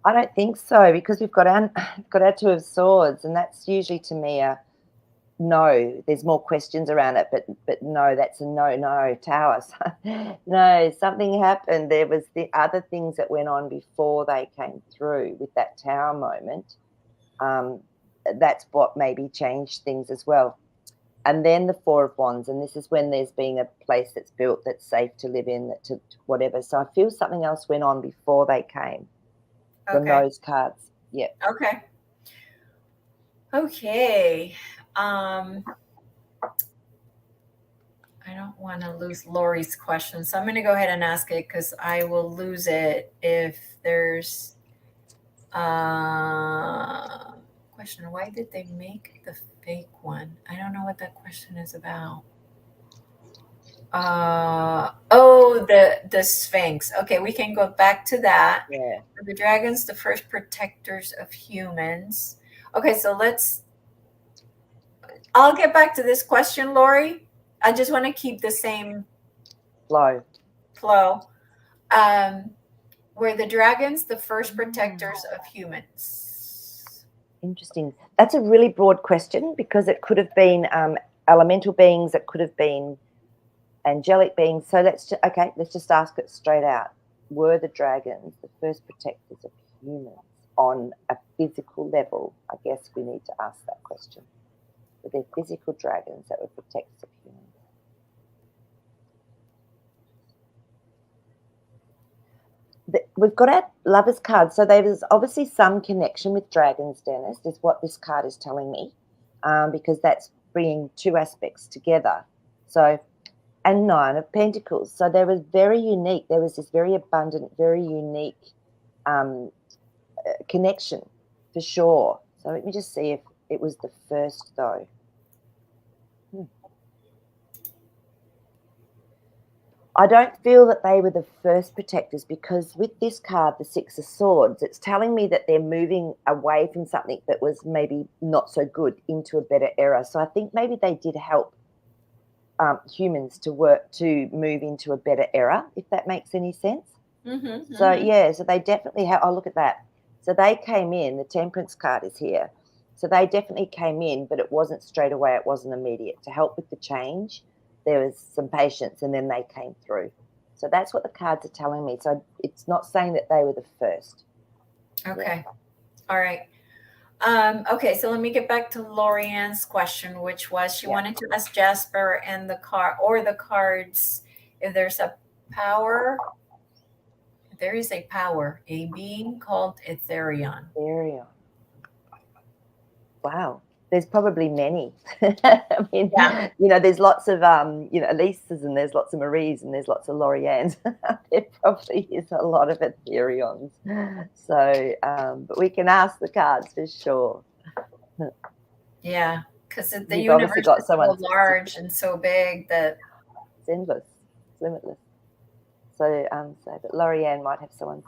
I don't think so, because we've got our 2 of Swords, and that's usually to me a no. There's more questions around it, but no, that's a no. Tower. No, something happened. There was the other things that went on before they came through with that Tower moment. That's what maybe changed things as well. And then the 4 of Wands, and this is when there's been a place that's built that's safe to live in, to whatever. So I feel something else went on before they came. From those cards. Yeah. Okay. I don't want to lose Lori's question, so I'm going to go ahead and ask it because I will lose it if there's question. Why did they make the fake one. I don't know what that question is about. The Sphinx. Okay, we can go back to that. Yeah. The dragons, the first protectors of humans. Okay, so I'll get back to this question, Lori. I just want to keep the same Flow. flow. Were the dragons the first protectors of humans? Interesting. That's a really broad question because it could have been elemental beings, it could have been angelic beings. So let's just ask it straight out. Were the dragons the first protectors of humans on a physical level? I guess we need to ask that question. Were there physical dragons that were protectors of humans? We've got our lovers card, so there's obviously some connection with dragons, Dennis, is what this card is telling me, because that's bringing two aspects together. So, and Nine of Pentacles. So there was very unique. There was this very abundant, very unique connection for sure. So let me just see if it was the first though. I don't feel that they were the first protectors because with this card, the Six of Swords, it's telling me that they're moving away from something that was maybe not so good into a better era. So I think maybe they did help humans to move into a better era, if that makes any sense. Mm-hmm, So yeah, so they definitely have. Oh, look at that. So they came in. The Temperance card is here. So they definitely came in, but it wasn't straight away. It wasn't immediate. To help with the change, there was some patience, and then they came through. So that's what the cards are telling me. So it's not saying that they were the first. Okay. Yeah. All right. Okay, so let me get back to Lorianne's question, which was she wanted to ask Jasper and the cards if there's a power. There is a power, a being called Etherion. Etherion. Wow. There's probably many. I mean, there's lots of, Elisas and there's lots of Marees and there's lots of Loriannes. There probably is a lot of Etherions. So, but we can ask the cards for sure. Yeah, because the universe is so large and so big that it's endless, it's limitless. So, but Lorianne might have some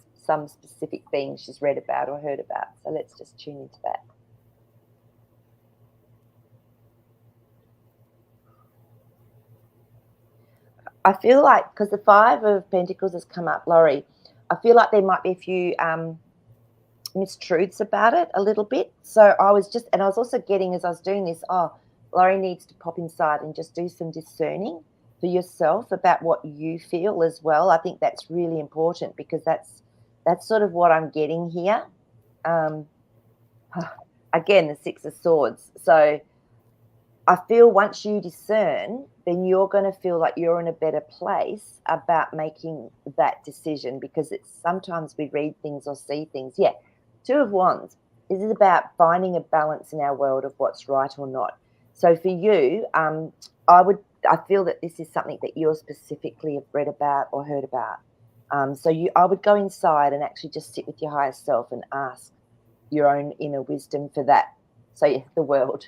specific thing she's read about or heard about. So let's just tune into that. I feel like, because the Five of Pentacles has come up, Laurie, I feel like there might be a few mistruths about it a little bit. So I was also getting, as I was doing this, Laurie needs to pop inside and just do some discerning for yourself about what you feel as well. I think that's really important because that's sort of what I'm getting here. Again, the Six of Swords. So I feel once you discern, then you're going to feel like you're in a better place about making that decision, because it's sometimes we read things or see things. Yeah, Two of Wands. This is about finding a balance in our world of what's right or not. So for you, I feel that this is something that you're specifically have read about or heard about. I would go inside and actually just sit with your higher self and ask your own inner wisdom for that. So yeah, the world,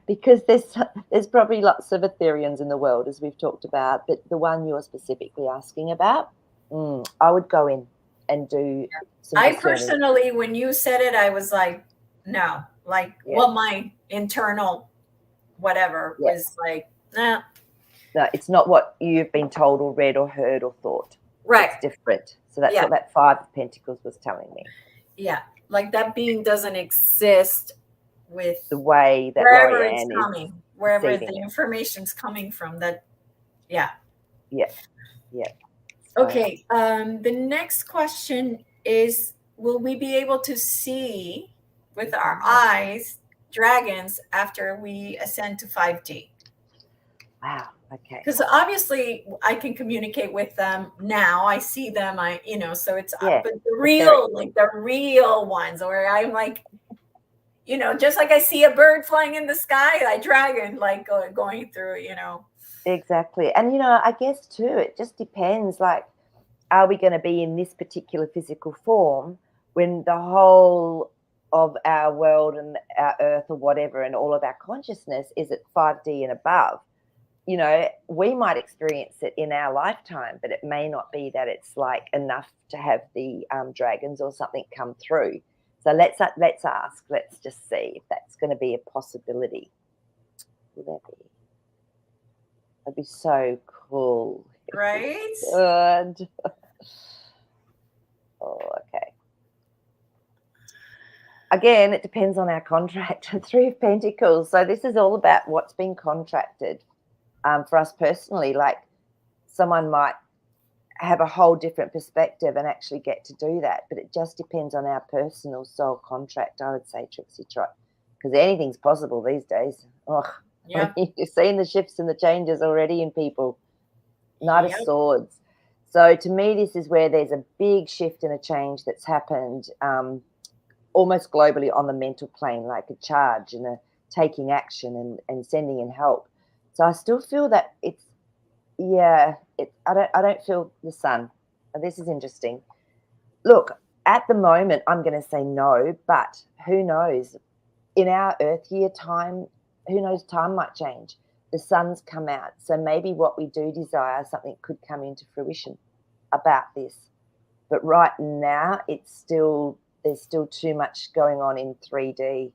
because there's probably lots of Etherians in the world, as we've talked about, but the one you're specifically asking about, I would go in and do some discerning. Personally, when you said it, I was like, no, well, my internal whatever was like, nah. No, it's not what you've been told or read or heard or thought. Right. It's different. So that's what that Five of Pentacles was telling me. Yeah, like that being doesn't exist with the way that wherever it's coming, wherever the information's coming from. That, yeah. Okay. The next question is: will we be able to see with our eyes dragons after we ascend to 5D? Wow. Okay. Because obviously I can communicate with them now. I see them. So it's but the real ones, where I'm like, just like I see a bird flying in the sky, I dragon going through, Exactly. And, I guess too, it just depends, like, are we going to be in this particular physical form when the whole of our world and our earth or whatever, and all of our consciousness is at 5D and above. You know, we might experience it in our lifetime, but it may not be that it's like enough to have the dragons or something come through. So let's ask. Let's just see if that's going to be a possibility. Will that be? That'd be so cool. Right? Good. Oh, okay. Again, it depends on our contract. Three of Pentacles. So this is all about what's been contracted. For us personally, like someone might have a whole different perspective and actually get to do that, but it just depends on our personal soul contract, I would say, Trixie Trot, because anything's possible these days. Oh, Yeah. you've seen the shifts and the changes already in people. Knight Yep. of Swords. So to me, this is where there's a big shift and a change that's happened almost globally on the mental plane, like a charge and a taking action and sending in help. So I still feel that it's, yeah, I don't feel the sun. This is interesting. Look, at the moment, I'm going to say no, but who knows? In our Earth year time, who knows? Time might change. The sun's come out, so maybe what we do desire, something could come into fruition about this. But right now, there's still too much going on in 3D.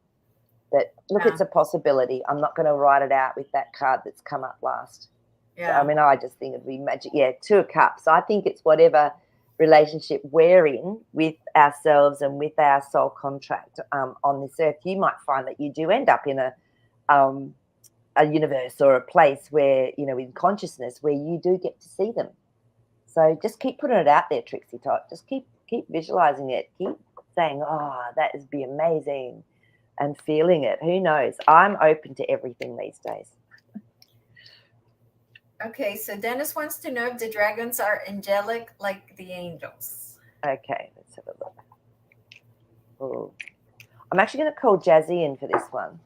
That look, Yeah. it's a possibility. I'm not going to write it out with that card that's come up last. Yeah. So, I mean, I just think it'd be magic. Yeah, 2 of Cups. I think it's whatever relationship we're in with ourselves and with our soul contract on this earth. You might find that you do end up in a universe or a place where, you know, in consciousness where you do get to see them. So just keep putting it out there, Trixie Tot. Just keep visualizing it. Keep saying, oh, that would be amazing, and feeling it. Who knows? I'm open to everything these days. Okay, so Dennis wants to know if the dragons are angelic like the angels. Okay, let's have a look. Oh, I'm actually going to call Jazzy in for this one,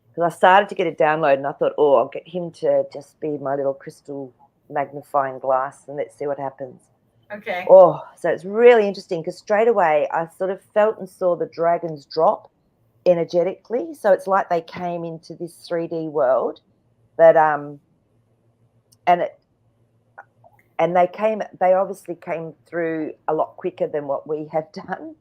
because I started to get a download and I thought, oh, I'll get him to just be my little crystal magnifying glass and let's see what happens. Okay. Oh, so it's really interesting because straight away I sort of felt and saw the dragons drop energetically. So it's like they came into this 3D world, but they obviously came through a lot quicker than what we have done.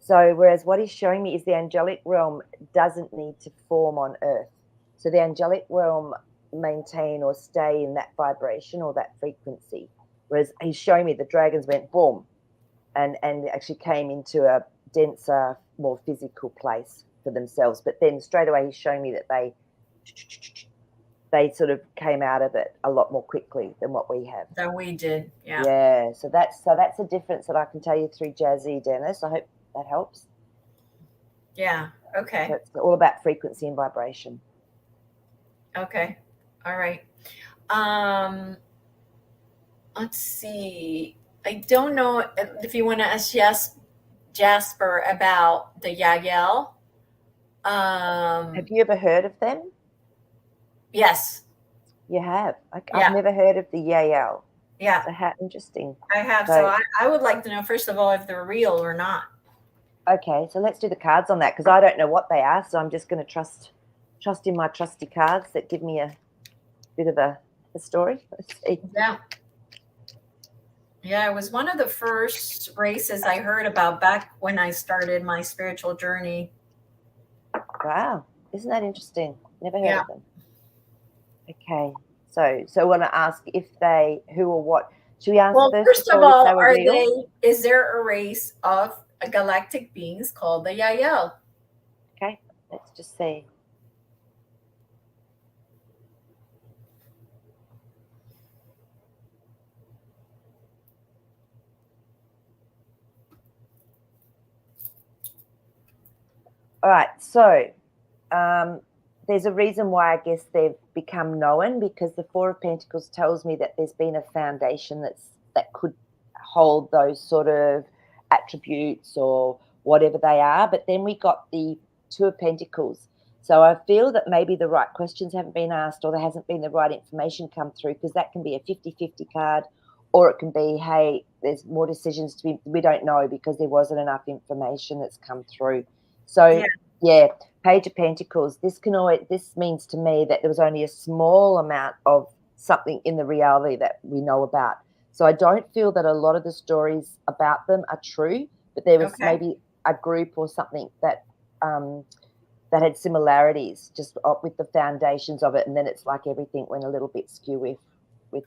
So whereas what he's showing me is the angelic realm doesn't need to form on Earth. So the angelic realm maintain or stay in that vibration or that frequency. Whereas he's showing me the dragons went boom and actually came into a denser, more physical place for themselves. But then straight away he's showing me that they sort of came out of it a lot more quickly than what we have. That we did, yeah. Yeah, so that's a difference that I can tell you through Jazzy, Dennis. I hope that helps. Yeah, okay. So it's all about frequency and vibration. Okay, all right. Let's see. I don't know if you want to ask Jasper about the Yael. Have you ever heard of them? Yes. You have? Yeah. I've never heard of the Yael. Yeah. So how interesting. I have. So I would like to know, first of all, if they're real or not. Okay, so let's do the cards on that because I don't know what they are. So I'm just going to trust in my trusty cards that give me a bit of a story. Let's see. Yeah. Yeah, it was one of the first races I heard about back when I started my spiritual journey. Wow, isn't that interesting? Never heard of them. Okay, so I want to ask if who or what. Should we answer first of all, if they were real? Is there a race of galactic beings called the Yael? Okay, let's just see. All right, so there's a reason why I guess they've become known, because the Four of Pentacles tells me that there's been a foundation that could hold those sort of attributes or whatever they are. But then we got the Two of Pentacles. So I feel that maybe the right questions haven't been asked or there hasn't been the right information come through, because that can be a 50-50 card, or it can be, hey, there's more decisions to be, we don't know because there wasn't enough information that's come through. So yeah, Page of Pentacles, this means to me that there was only a small amount of something in the reality that we know about. So I don't feel that a lot of the stories about them are true, but there was maybe a group or something that that had similarities just with the foundations of it, and then it's like everything went a little bit skew with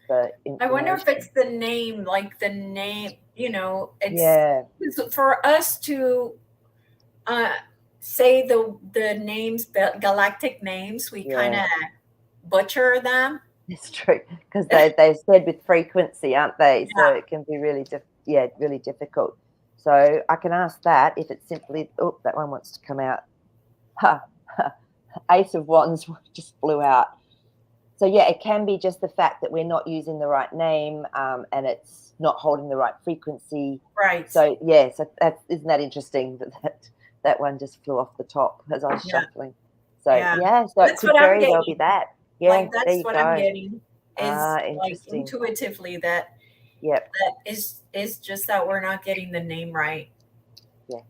the information. I wonder if it's the name, like the name, it's for us to say the names, galactic names, we kind of butcher them. It's true, because they're said with frequency, aren't they? So it can be really really difficult. So I can ask that if it's simply, oh, that one wants to come out. Ace of Wands just flew out. So yeah, it can be just the fact that we're not using the right name, and it's not holding the right frequency. Right. So yeah, so isn't that interesting that one just flew off the top as I was shuffling. So so that's it could very well be that. Yeah, like that's what I'm getting. Is like intuitively that is just that we're not getting the name right. Yeah.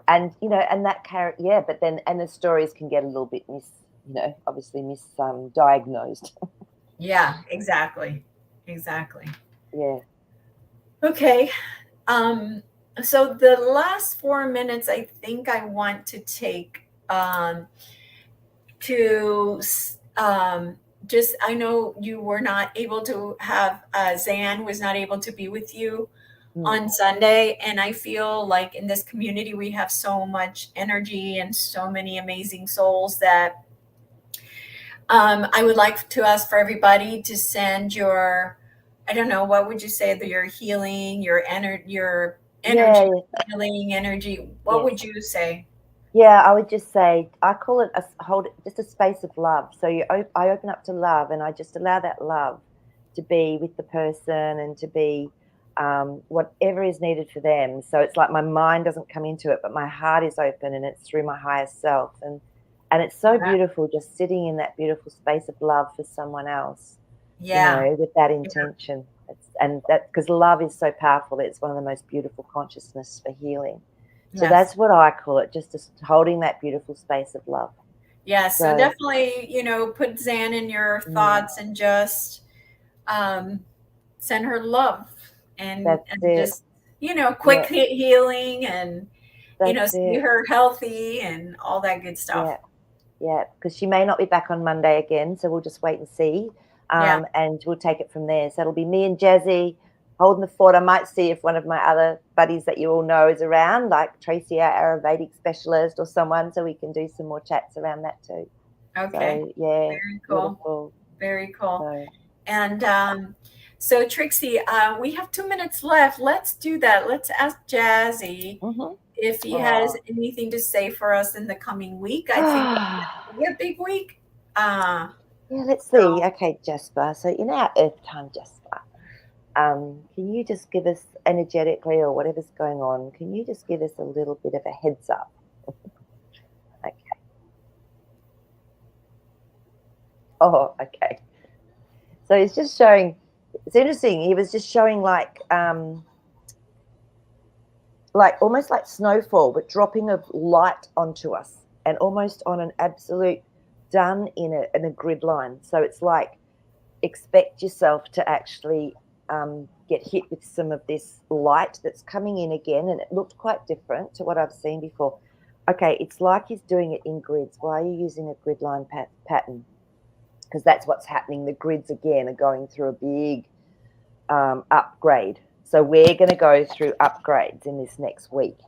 And and that character, but then the stories can get a little bit obviously misdiagnosed. Yeah, exactly. Yeah. Okay. So the last 4 minutes, I think I want to take to just, I know you were not able to have Zan was not able to be with you on Sunday, and I feel like in this community we have so much energy and so many amazing souls that I would like to ask for everybody to send your, I don't know, what would you say, your healing, your energy healing energy, what would you say? Yeah, I would just say, I call it just a space of love. So I open up to love, and I just allow that love to be with the person and to be whatever is needed for them. So it's like my mind doesn't come into it, but my heart is open, and it's through my higher self. And it's so beautiful just sitting in that beautiful space of love for someone else, with that intention. And that, because love is so powerful, it's one of the most beautiful consciousness for healing. So that's what I call it, just holding that beautiful space of love. Yeah, so definitely, put Zan in your thoughts and just send her love and just, quick healing and, see her healthy and all that good stuff. Yeah, because she may not be back on Monday again, so we'll just wait and see, and we'll take it from there. So it'll be me and Jazzy holding the fort. I might see if one of my other buddies that you all know is around, like Tracy, our Ayurvedic specialist, or someone, so we can do some more chats around that too. Okay. So, yeah. Very cool. Beautiful. Very cool. And so Trixie, we have 2 minutes left. Let's do that. Let's ask Jazzy if he has anything to say for us in the coming week. I think it's going to be a big week. Yeah, let's see. Okay, Jasper. So in our Earth time, Jasper, can you just give us energetically, or whatever's going on, can you just give us a little bit of a heads up? Okay. Oh, okay. So he's just showing, it's interesting, he was just showing like almost like snowfall, but dropping of light onto us, and almost on an absolute done in a grid line. So it's like, expect yourself to actually get hit with some of this light that's coming in again, and it looked quite different to what I've seen before. Okay, it's like he's doing it in grids. Why are you using a grid line pattern? Because that's what's happening. The grids again are going through a big upgrade. So we're going to go through upgrades in this next week.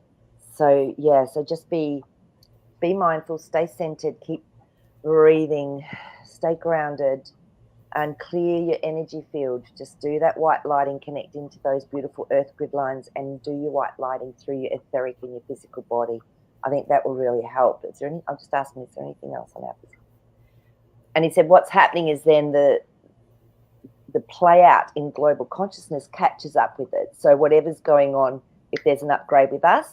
So yeah, so just be mindful, stay centered, keep breathing, stay grounded, and clear your energy field. Just do that white lighting, connect into those beautiful earth grid lines, and do your white lighting through your etheric and your physical body. I think that will really help. I'm just asking, is there anything else on our physical? And he said what's happening is then the play out in global consciousness catches up with it. So whatever's going on, if there's an upgrade with us,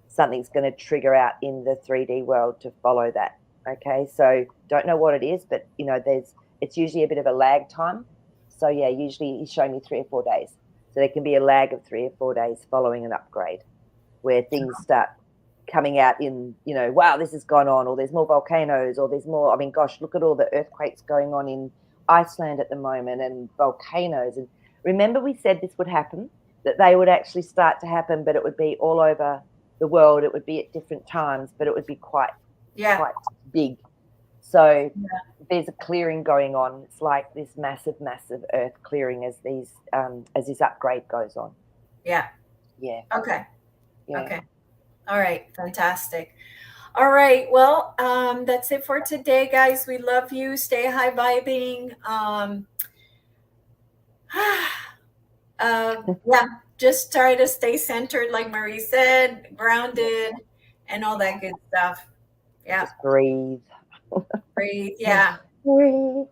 something's going to trigger out in the 3D world to follow that. Okay, so don't know what it is, but it's usually a bit of a lag time. So yeah, usually he's showing me 3 or 4 days. So there can be a lag of 3 or 4 days following an upgrade where things start coming out in, wow, this has gone on, or there's more volcanoes, or there's more, I mean, gosh, look at all the earthquakes going on in Iceland at the moment, and volcanoes. And remember we said this would happen, that they would actually start to happen, but it would be all over the world. It would be at different times, but it would be quite big. So there's a clearing going on. It's like this massive, massive earth clearing as this upgrade goes on. Yeah. Yeah. Okay. Yeah. Okay. All right. Fantastic. All right. Well, that's it for today, guys. We love you. Stay high vibing. Just try to stay centered, like Maree said, grounded, and all that good stuff. Yeah. Just breathe. Breathe. Yeah. Breathe.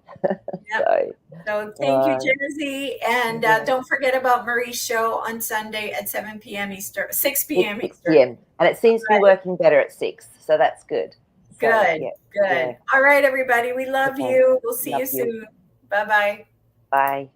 Yep. So thank you, Jersey. And don't forget about Maree's show on Sunday at 7 p.m. Eastern, 6 p.m. Eastern. PM. And it seems to be working better at 6. So that's good. Good. Good. All right, everybody. We love you. We'll see you soon. Bye-bye. Bye.